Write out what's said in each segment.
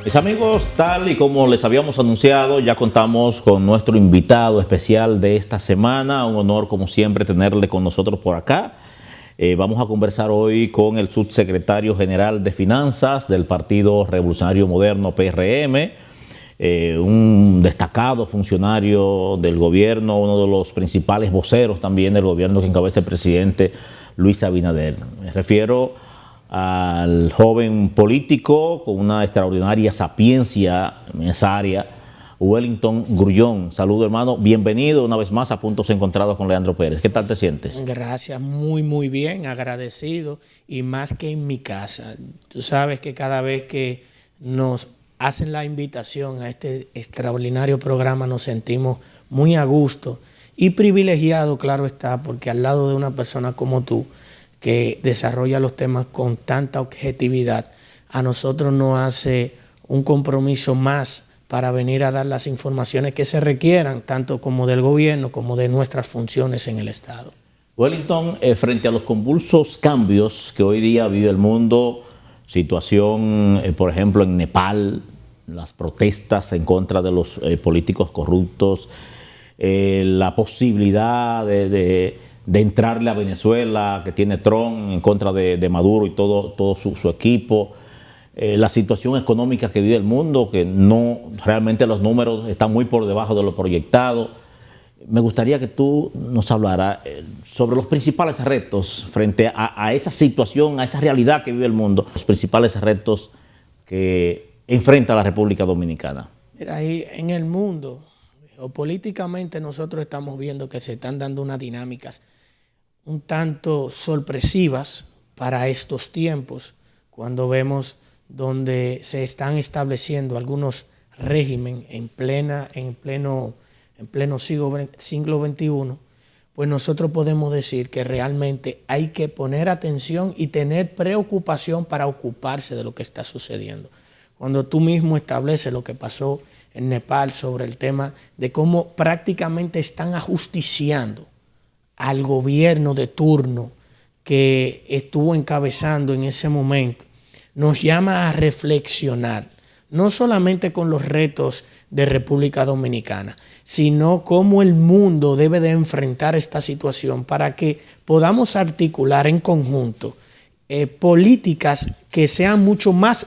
Mis amigos, tal y como les habíamos anunciado, ya contamos con nuestro invitado especial de esta semana. Un honor, como siempre, tenerle con nosotros por acá. Vamos a conversar hoy con el subsecretario general de Finanzas del Partido Revolucionario Moderno, PRM, un destacado funcionario del gobierno, uno de los principales voceros también del gobierno que encabeza el presidente Luis Abinader. Me refiero al joven político con una extraordinaria sapiencia en esa área, Wellington Grullón. Saludos, hermano. Bienvenido una vez más a Puntos Encontrados con Leandro Pérez. ¿Qué tal te sientes? Gracias, muy bien, agradecido y más que en mi casa. Tú sabes que cada vez que nos hacen la invitación a este extraordinario programa nos sentimos muy a gusto y privilegiado, claro está, porque al lado de una persona como tú, que desarrolla los temas con tanta objetividad, a nosotros nos hace un compromiso más para venir a dar las informaciones que se requieran, tanto como del gobierno como de nuestras funciones en el Estado. Wellington, frente a los convulsos cambios que hoy día vive el mundo, situación, por ejemplo, en Nepal, las protestas en contra de los políticos corruptos, la posibilidad de entrarle a Venezuela, que tiene Trump, en contra de Maduro y todo su equipo, la situación económica que vive el mundo, que no realmente los números están muy por debajo de lo proyectado. Me gustaría que tú nos hablaras sobre los principales retos frente a esa situación, a esa realidad que vive el mundo, los principales retos que enfrenta la República Dominicana. Mira, ahí en el mundo, geopolíticamente nosotros estamos viendo que se están dando unas dinámicas un tanto sorpresivas para estos tiempos, cuando vemos donde se están estableciendo algunos regímenes en pleno siglo XXI, pues nosotros podemos decir que realmente hay que poner atención y tener preocupación para ocuparse de lo que está sucediendo. Cuando tú mismo estableces lo que pasó en Nepal sobre el tema de cómo prácticamente están ajusticiando al gobierno de turno que estuvo encabezando en ese momento, nos llama a reflexionar, no solamente con los retos de República Dominicana, sino cómo el mundo debe de enfrentar esta situación para que podamos articular en conjunto políticas que sean mucho más,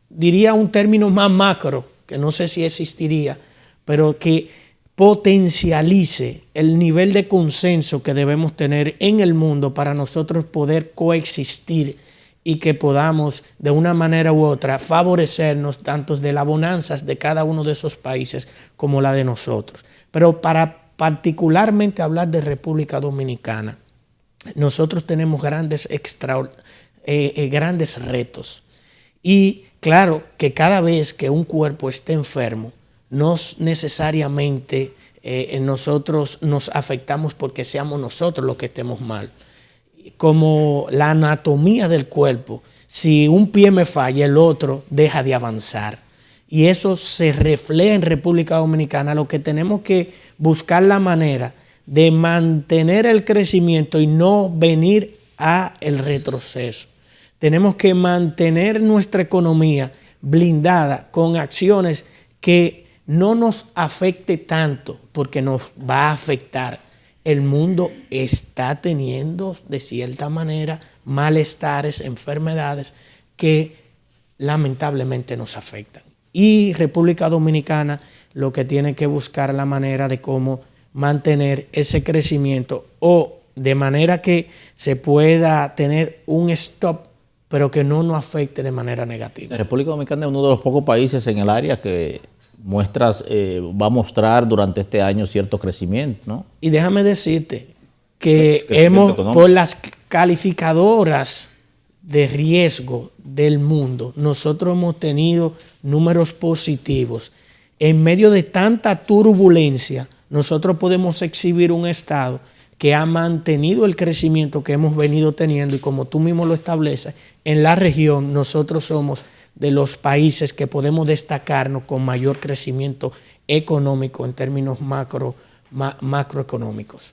diría un término más macro, que no sé si existiría, pero que potencialice el nivel de consenso que debemos tener en el mundo para nosotros poder coexistir y que podamos de una manera u otra favorecernos tanto de las bonanzas de cada uno de esos países como la de nosotros. Pero para particularmente hablar de República Dominicana, nosotros tenemos grandes retos. Y claro que cada vez que un cuerpo esté enfermo, no necesariamente nosotros nos afectamos porque seamos nosotros los que estemos mal. Como la anatomía del cuerpo, si un pie me falla, el otro deja de avanzar. Y eso se refleja en República Dominicana. Lo que tenemos que buscar la manera de mantener el crecimiento y no venir a el retroceso. Tenemos que mantener nuestra economía blindada con acciones que no nos afecte tanto, porque nos va a afectar. El mundo está teniendo de cierta manera malestares, enfermedades que lamentablemente nos afectan. Y República Dominicana lo que tiene que buscar la manera de cómo mantener ese crecimiento o de manera que se pueda tener un stop, pero que no nos afecte de manera negativa. La República Dominicana es uno de los pocos países en el área que va a mostrar durante este año cierto crecimiento, ¿no? Y déjame decirte que por las calificadoras de riesgo del mundo, nosotros hemos tenido números positivos. En medio de tanta turbulencia, nosotros podemos exhibir un estado que ha mantenido el crecimiento que hemos venido teniendo y como tú mismo lo estableces, en la región nosotros somos de los países que podemos destacarnos con mayor crecimiento económico en términos macroeconómicos.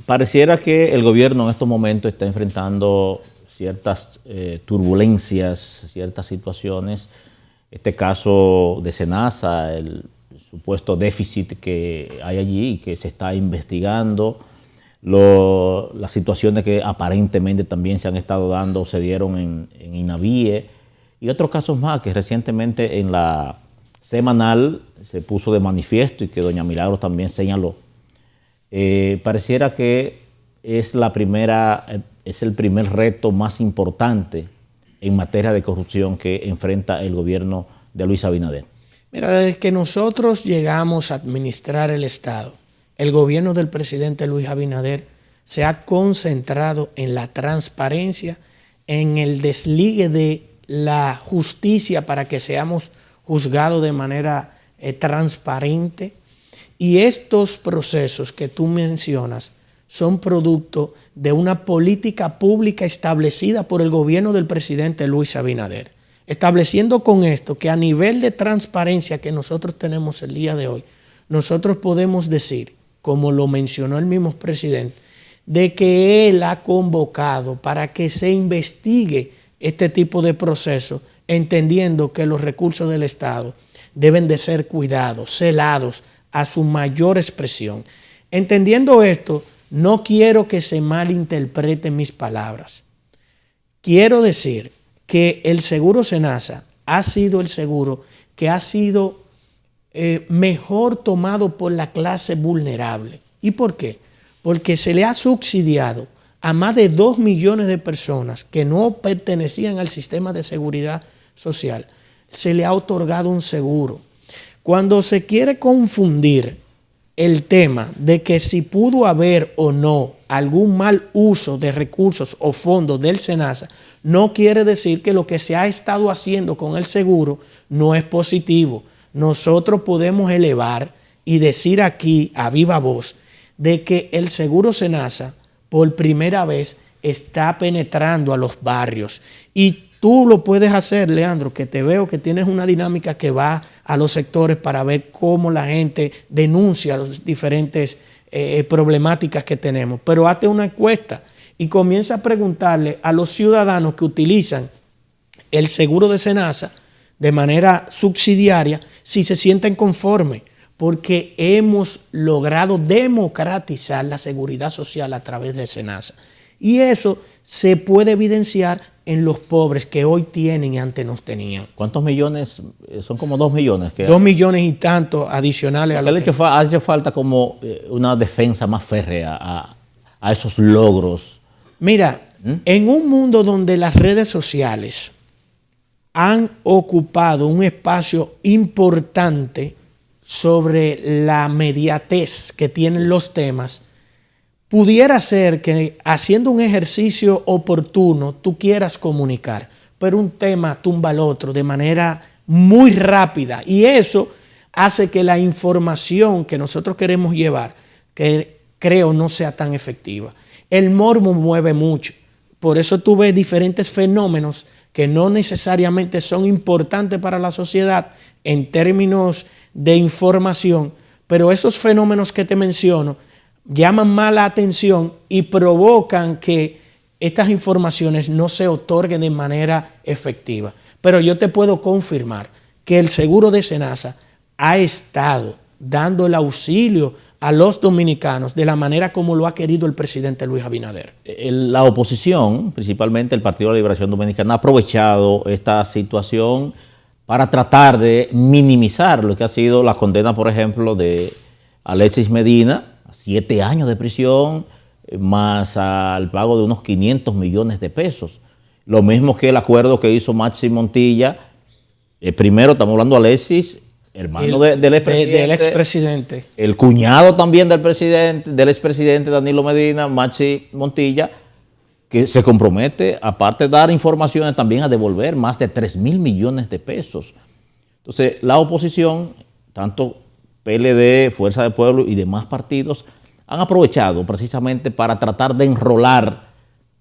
Pareciera que el gobierno en estos momentos está enfrentando ciertas turbulencias, ciertas situaciones este caso de Senasa, el supuesto déficit que hay allí, que se está investigando, las situaciones que aparentemente también se han estado dando, se dieron en INAVIE, y otros casos más que recientemente en la semanal se puso de manifiesto y que doña Milagros también señaló. Pareciera que es el primer reto más importante en materia de corrupción que enfrenta el gobierno de Luis Abinader. Mira, desde que nosotros llegamos a administrar el Estado, el gobierno del presidente Luis Abinader se ha concentrado en la transparencia, en el desligue de la justicia para que seamos juzgados de manera transparente. Y estos procesos que tú mencionas son producto de una política pública establecida por el gobierno del presidente Luis Abinader. Estableciendo con esto que a nivel de transparencia que nosotros tenemos el día de hoy, nosotros podemos decir, como lo mencionó el mismo presidente, de que él ha convocado para que se investigue este tipo de procesos, entendiendo que los recursos del Estado deben de ser cuidados, celados a su mayor expresión. Entendiendo esto, no quiero que se malinterpreten mis palabras. Quiero decir que el seguro Senasa ha sido el seguro que ha sido mejor tomado por la clase vulnerable. ¿Y por qué? Porque se le ha subsidiado a más de 2 millones de personas que no pertenecían al sistema de seguridad social. Se le ha otorgado un seguro. Cuando se quiere confundir el tema de que si pudo haber o no algún mal uso de recursos o fondos del Senasa, no quiere decir que lo que se ha estado haciendo con el seguro no es positivo. Nosotros podemos elevar y decir aquí a viva voz de que el seguro Senasa por primera vez está penetrando a los barrios. Y tú lo puedes hacer, Leandro, que te veo que tienes una dinámica que va a los sectores para ver cómo la gente denuncia las diferentes problemáticas que tenemos. Pero hazte una encuesta y comienza a preguntarle a los ciudadanos que utilizan el seguro de Senasa de manera subsidiaria si se sienten conformes, porque hemos logrado democratizar la seguridad social a través de Senasa. Y eso se puede evidenciar en los pobres que hoy tienen y antes no tenían. ¿Cuántos millones? Son como 2 millones. 2 millones y tanto adicionales a lo que... Hace falta como una defensa más férrea a esos logros. Mira, en un mundo donde las redes sociales han ocupado un espacio importante sobre la mediatez que tienen los temas, pudiera ser que haciendo un ejercicio oportuno tú quieras comunicar, pero un tema tumba al otro de manera muy rápida y eso hace que la información que nosotros queremos llevar, que creo no sea tan efectiva. El morbo mueve mucho, por eso tú ves diferentes fenómenos que no necesariamente son importantes para la sociedad en términos de información, pero esos fenómenos que te menciono llaman más la atención y provocan que estas informaciones no se otorguen de manera efectiva. Pero yo te puedo confirmar que el seguro de Senasa ha estado dando el auxilio a los dominicanos de la manera como lo ha querido el presidente Luis Abinader. La oposición, principalmente el Partido de la Liberación Dominicana, ha aprovechado esta situación para tratar de minimizar lo que ha sido la condena, por ejemplo, de Alexis Medina, 7 años de prisión, más al pago de unos 500 millones de pesos. Lo mismo que el acuerdo que hizo Maxi Montilla. Primero estamos hablando de Alexis, hermano del expresidente. El cuñado también del expresidente Danilo Medina, Maxi Montilla, que se compromete, aparte de dar informaciones, también a devolver más de 3.000 millones de pesos. Entonces, la oposición, tanto PLD, Fuerza del Pueblo y demás partidos, han aprovechado precisamente para tratar de enrolar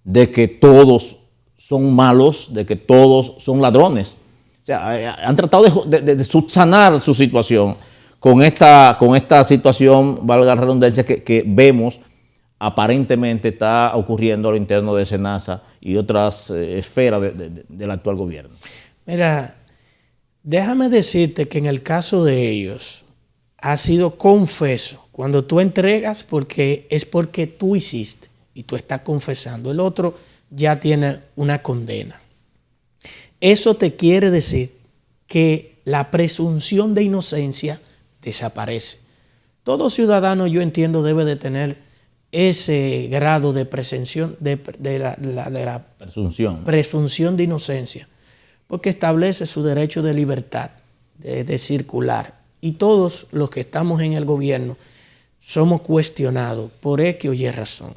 de que todos son malos, de que todos son ladrones. O sea, han tratado de subsanar su situación con esta situación, valga la redundancia, que vemos aparentemente está ocurriendo a lo interno de Senasa y otras esferas del actual gobierno. Mira, Déjame decirte que en el caso de ellos ha sido confeso. Cuando tú entregas, porque tú hiciste y tú estás confesando. El otro ya tiene una condena. Eso te quiere decir que la presunción de inocencia desaparece. Todo ciudadano, yo entiendo, debe de tener ese grado de presunción de la presunción de inocencia, porque establece su derecho de libertad de circular. Y todos los que estamos en el gobierno somos cuestionados por X o Y razón.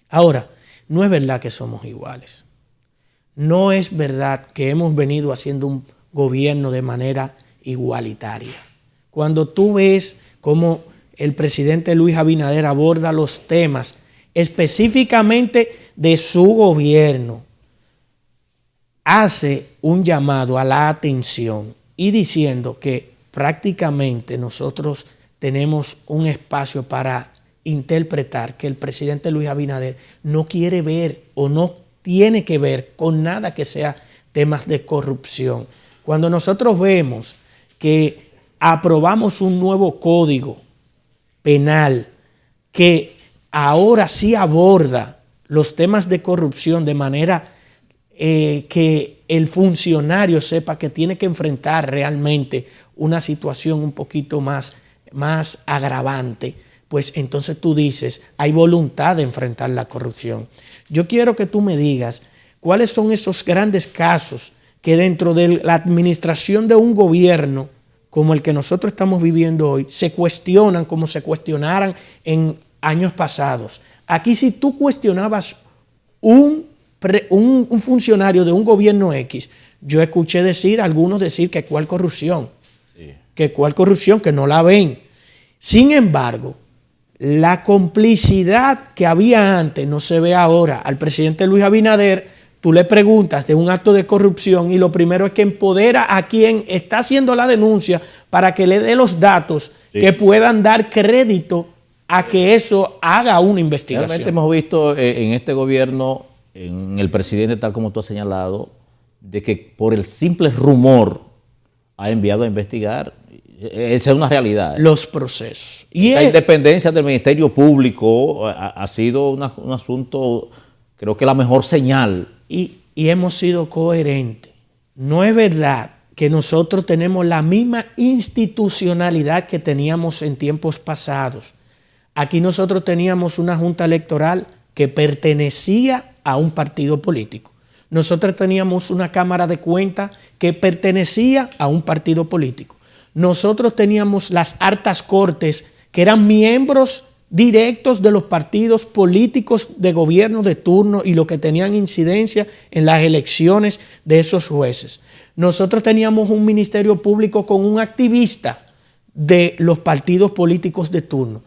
Ahora, no es verdad que somos iguales. No es verdad que hemos venido haciendo un gobierno de manera igualitaria. Cuando tú ves cómo el presidente Luis Abinader aborda los temas específicamente de su gobierno, hace un llamado a la atención y diciendo que prácticamente nosotros tenemos un espacio para interpretar que el presidente Luis Abinader no quiere ver o no tiene que ver con nada que sea temas de corrupción. Cuando nosotros vemos que aprobamos un nuevo código penal que ahora sí aborda los temas de corrupción de manera que el funcionario sepa que tiene que enfrentar realmente una situación un poquito más agravante, pues entonces tú dices, hay voluntad de enfrentar la corrupción. Yo quiero que tú me digas cuáles son esos grandes casos que dentro de la administración de un gobierno como el que nosotros estamos viviendo hoy, se cuestionan como se cuestionaran en años pasados. Aquí si tú cuestionabas un funcionario de un gobierno X, yo escuché algunos decir que cuál corrupción, que no la ven. Sin embargo, la complicidad que había antes no se ve ahora. Al presidente Luis Abinader, tú le preguntas de un acto de corrupción y lo primero es que empodera a quien está haciendo la denuncia para que le dé los datos que puedan dar crédito a que eso haga una investigación. Realmente hemos visto en este gobierno, en el presidente, tal como tú has señalado, de que por el simple rumor ha enviado a investigar. Esa es una realidad. Los procesos. Y la independencia del Ministerio Público ha sido un asunto, creo que la mejor señal. Y hemos sido coherentes. No es verdad que nosotros tenemos la misma institucionalidad que teníamos en tiempos pasados. Aquí nosotros teníamos una junta electoral que pertenecía a un partido político. Nosotros teníamos una Cámara de Cuentas que pertenecía a un partido político. Nosotros teníamos las altas cortes que eran miembros directos de los partidos políticos de gobierno de turno y los que tenían incidencia en las elecciones de esos jueces. Nosotros teníamos un ministerio público con un activista de los partidos políticos de turno.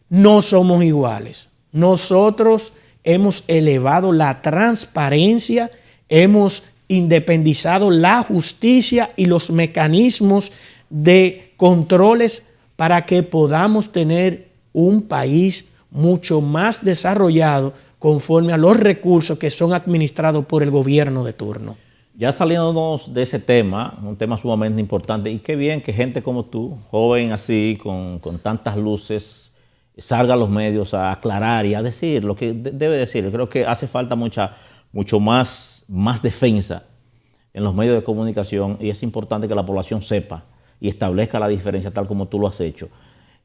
No somos iguales. Nosotros hemos elevado la transparencia, hemos independizado la justicia y los mecanismos de controles para que podamos tener un país mucho más desarrollado conforme a los recursos que son administrados por el gobierno de turno. Ya saliéndonos de ese tema, un tema sumamente importante, y qué bien que gente como tú, joven así, con tantas luces, salga a los medios a aclarar y a decir lo que debe decir. Creo que hace falta mucho más defensa en los medios de comunicación y es importante que la población sepa y establezca la diferencia tal como tú lo has hecho.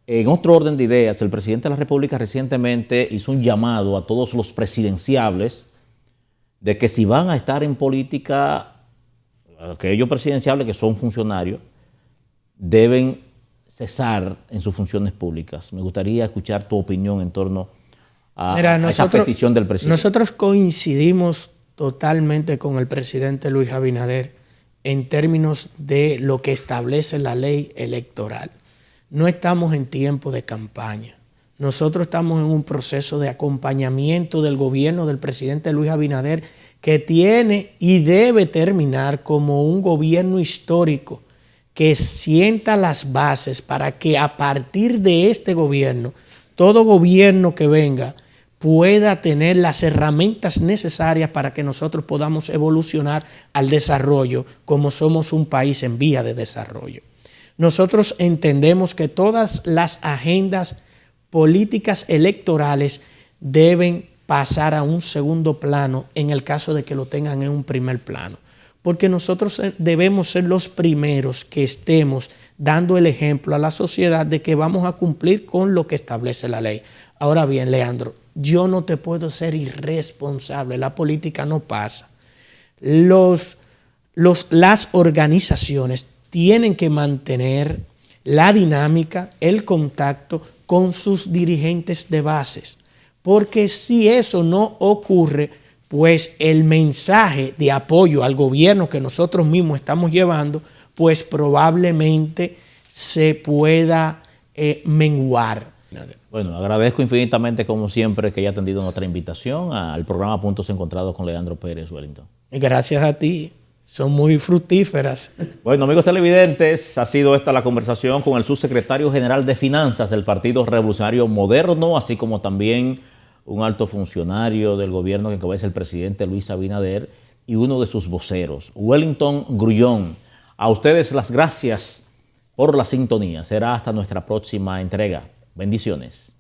En otro orden de ideas, el presidente de la República recientemente hizo un llamado a todos los presidenciables de que si van a estar en política, aquellos presidenciables que son funcionarios, deben cesar en sus funciones públicas. Me gustaría escuchar tu opinión en torno a esa petición del presidente. Nosotros coincidimos totalmente con el presidente Luis Abinader en términos de lo que establece la ley electoral. No estamos en tiempo de campaña. Nosotros estamos en un proceso de acompañamiento del gobierno del presidente Luis Abinader que tiene y debe terminar como un gobierno histórico que sienta las bases para que a partir de este gobierno, todo gobierno que venga pueda tener las herramientas necesarias para que nosotros podamos evolucionar al desarrollo como somos un país en vía de desarrollo. Nosotros entendemos que todas las agendas políticas electorales deben pasar a un segundo plano en el caso de que lo tengan en un primer plano, porque nosotros debemos ser los primeros que estemos dando el ejemplo a la sociedad de que vamos a cumplir con lo que establece la ley. Ahora bien, Leandro, yo no te puedo ser irresponsable, la política no pasa. Las organizaciones tienen que mantener la dinámica, el contacto con sus dirigentes de bases, porque si eso no ocurre, pues el mensaje de apoyo al gobierno que nosotros mismos estamos llevando, pues probablemente se pueda menguar. Bueno, agradezco infinitamente, como siempre, que haya atendido nuestra invitación al programa Puntos Encontrados con Leandro Pérez Wellington. Gracias a ti, son muy fructíferas. Bueno, amigos televidentes, ha sido esta la conversación con el subsecretario general de Finanzas del Partido Revolucionario Moderno, así como también un alto funcionario del gobierno que encabeza el presidente Luis Abinader y uno de sus voceros, Wellington Grullón. A ustedes las gracias por la sintonía. Será hasta nuestra próxima entrega. Bendiciones.